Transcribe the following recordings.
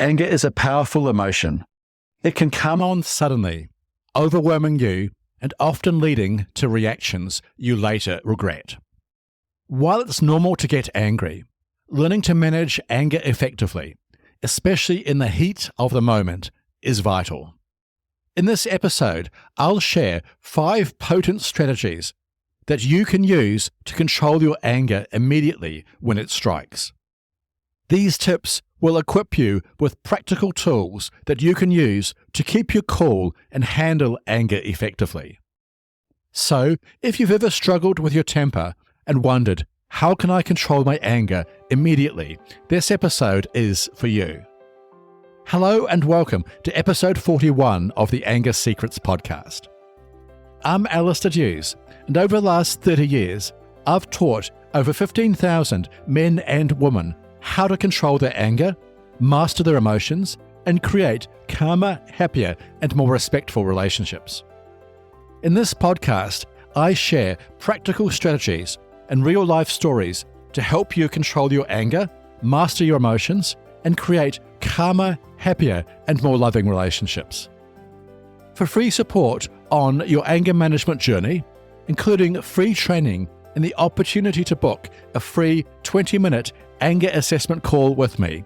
Anger is a powerful emotion. It can come on suddenly, overwhelming you and often leading to reactions you later regret. While it's normal to get angry, learning to manage anger effectively, especially in the heat of the moment, is vital. In this episode, I'll share 5 potent strategies that you can use to control your anger immediately when it strikes. These tips will equip you with practical tools that you can use to keep your cool and handle anger effectively. So, if you've ever struggled with your temper and wondered, how can I control my anger immediately, this episode is for you. Hello and welcome to episode 41 of the Anger Secrets podcast. I'm Alistair Hughes, and over the last 30 years, I've taught over 15,000 men and women how to control their anger, master their emotions, and create calmer, happier, and more respectful relationships. In this podcast, I share practical strategies and real-life stories to help you control your anger, master your emotions, and create calmer, happier, and more loving relationships. For free support on your anger management journey, including free training and the opportunity to book a free 20-minute anger assessment call with me,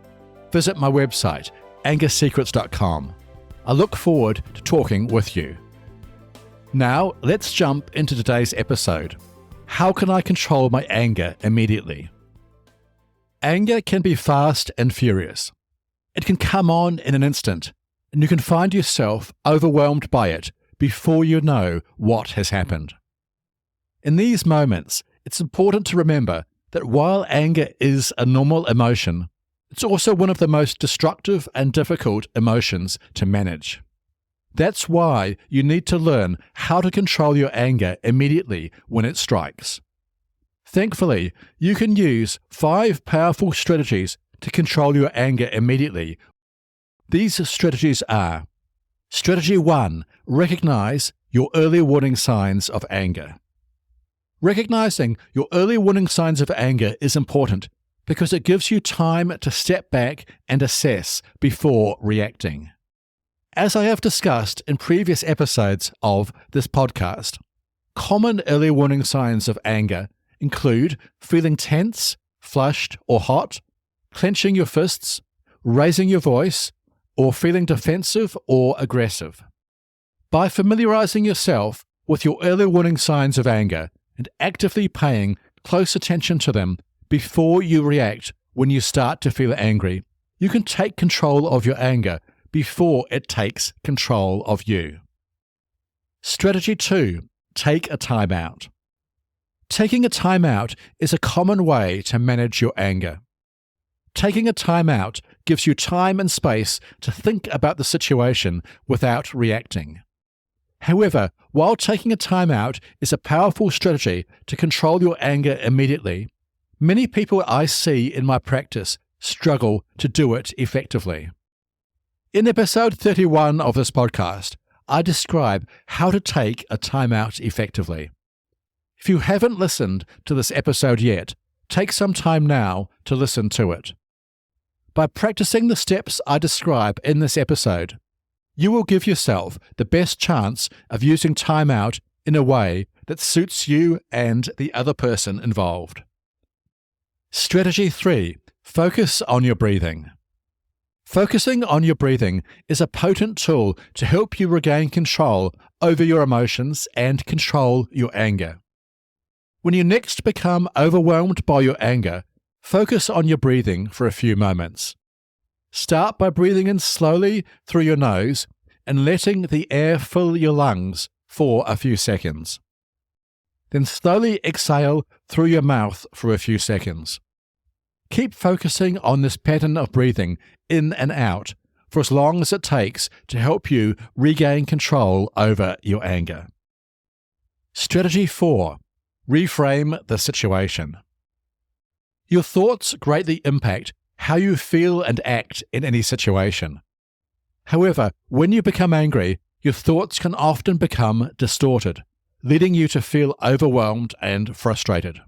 visit my website, angersecrets.com. I look forward to talking with you. Now, let's jump into today's episode. How can I control my anger immediately? Anger can be fast and furious. It can come on in an instant, and you can find yourself overwhelmed by it before you know what has happened. In these moments, it's important to remember that while anger is a normal emotion, it's also one of the most destructive and difficult emotions to manage. That's why you need to learn how to control your anger immediately when it strikes. Thankfully, you can use 5 powerful strategies to control your anger immediately. These strategies are: Strategy 1, recognize your early warning signs of anger. Recognizing your early warning signs of anger is important because it gives you time to step back and assess before reacting. As I have discussed in previous episodes of this podcast, common early warning signs of anger include feeling tense, flushed or hot, clenching your fists, raising your voice, or feeling defensive or aggressive. By familiarizing yourself with your early warning signs of anger and actively paying close attention to them before you react when you start to feel angry, you can take control of your anger before it takes control of you. Strategy 2, take a timeout. Taking a timeout is a common way to manage your anger. Taking a timeout gives you time and space to think about the situation without reacting. However, while taking a timeout is a powerful strategy to control your anger immediately, many people I see in my practice struggle to do it effectively. In episode 31 of this podcast, I describe how to take a timeout effectively. If you haven't listened to this episode yet, take some time now to listen to it. By practicing the steps I describe in this episode, you will give yourself the best chance of using timeout in a way that suits you and the other person involved. Strategy 3, focus on your breathing. Focusing on your breathing is a potent tool to help you regain control over your emotions and control your anger. When you next become overwhelmed by your anger, focus on your breathing for a few moments. Start by breathing in slowly through your nose and letting the air fill your lungs for a few seconds. Then slowly exhale through your mouth for a few seconds. Keep focusing on this pattern of breathing in and out for as long as it takes to help you regain control over your anger. Strategy 4, reframe the situation. Your thoughts greatly impact how you feel and act in any situation. However, when you become angry, your thoughts can often become distorted, leading you to feel overwhelmed and frustrated.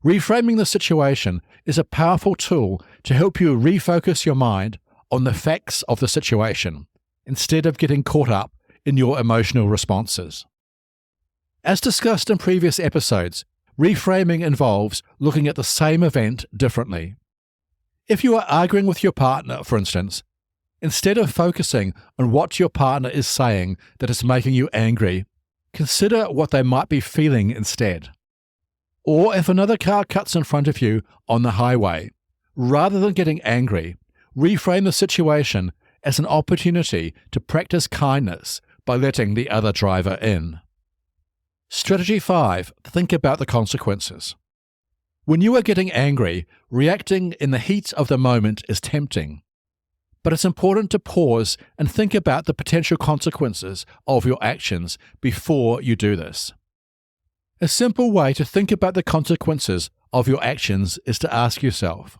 Reframing the situation is a powerful tool to help you refocus your mind on the facts of the situation instead of getting caught up in your emotional responses. As discussed in previous episodes, reframing involves looking at the same event differently. If you are arguing with your partner, for instance, instead of focusing on what your partner is saying that is making you angry, consider what they might be feeling instead. Or if another car cuts in front of you on the highway, rather than getting angry, reframe the situation as an opportunity to practice kindness by letting the other driver in. Strategy 5. Think about the consequences. When you are getting angry, reacting in the heat of the moment is tempting. But it's important to pause and think about the potential consequences of your actions before you do this. A simple way to think about the consequences of your actions is to ask yourself,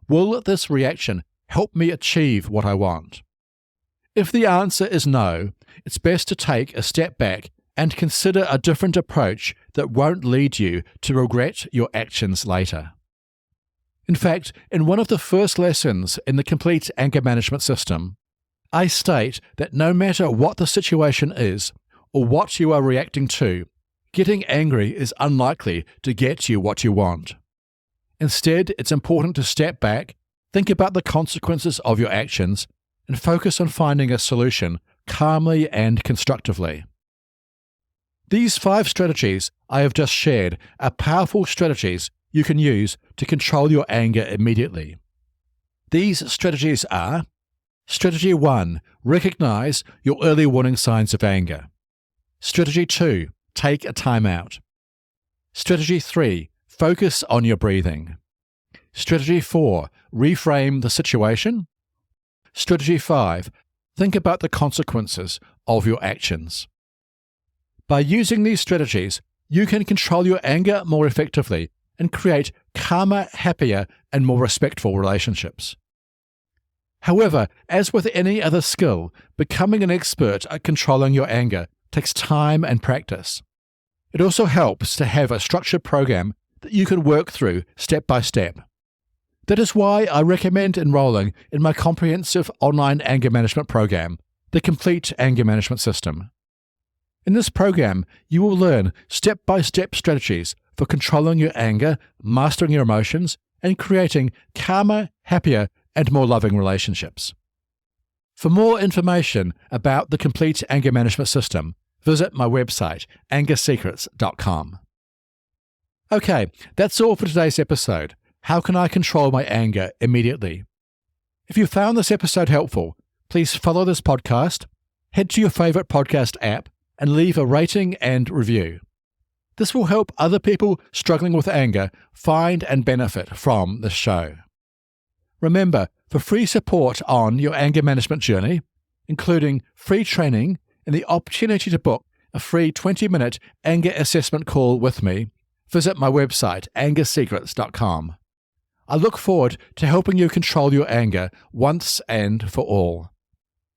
will this reaction help me achieve what I want? If the answer is no, it's best to take a step back and consider a different approach that won't lead you to regret your actions later. In fact, in one of the first lessons in the Complete Anger Management System, I state that no matter what the situation is or what you are reacting to, getting angry is unlikely to get you what you want. Instead, it's important to step back, think about the consequences of your actions, and focus on finding a solution calmly and constructively. These 5 strategies I have just shared are powerful strategies you can use to control your anger immediately. These strategies are: Strategy 1. Recognize your early warning signs of anger. Strategy 2. Take a time out. Strategy 3. Focus on your breathing. Strategy 4. Reframe the situation. Strategy 5. Think about the consequences of your actions. By using these strategies, you can control your anger more effectively and create calmer, happier, and more respectful relationships. However, as with any other skill, becoming an expert at controlling your anger takes time and practice. It also helps to have a structured program that you can work through step by step. That is why I recommend enrolling in my comprehensive online anger management program, the Complete Anger Management System. In this program, you will learn step-by-step strategies for controlling your anger, mastering your emotions, and creating calmer, happier, and more loving relationships. For more information about the Complete Anger Management System, visit my website, angersecrets.com. Okay, that's all for today's episode. How can I control my anger immediately? If you found this episode helpful, please follow this podcast, head to your favorite podcast app, and leave a rating and review. This will help other people struggling with anger find and benefit from this show. Remember, for free support on your anger management journey, including free training and the opportunity to book a free 20-minute anger assessment call with me, visit my website, angersecrets.com. I look forward to helping you control your anger once and for all.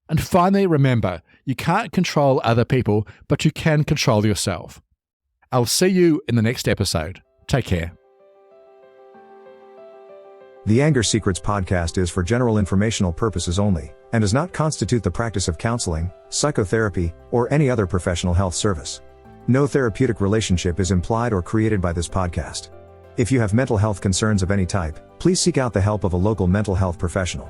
And finally, remember, you can't control other people, but you can control yourself. I'll see you in the next episode. Take care. The Anger Secrets podcast is for general informational purposes only, and does not constitute the practice of counseling, psychotherapy, or any other professional health service. No therapeutic relationship is implied or created by this podcast. If you have mental health concerns of any type, please seek out the help of a local mental health professional.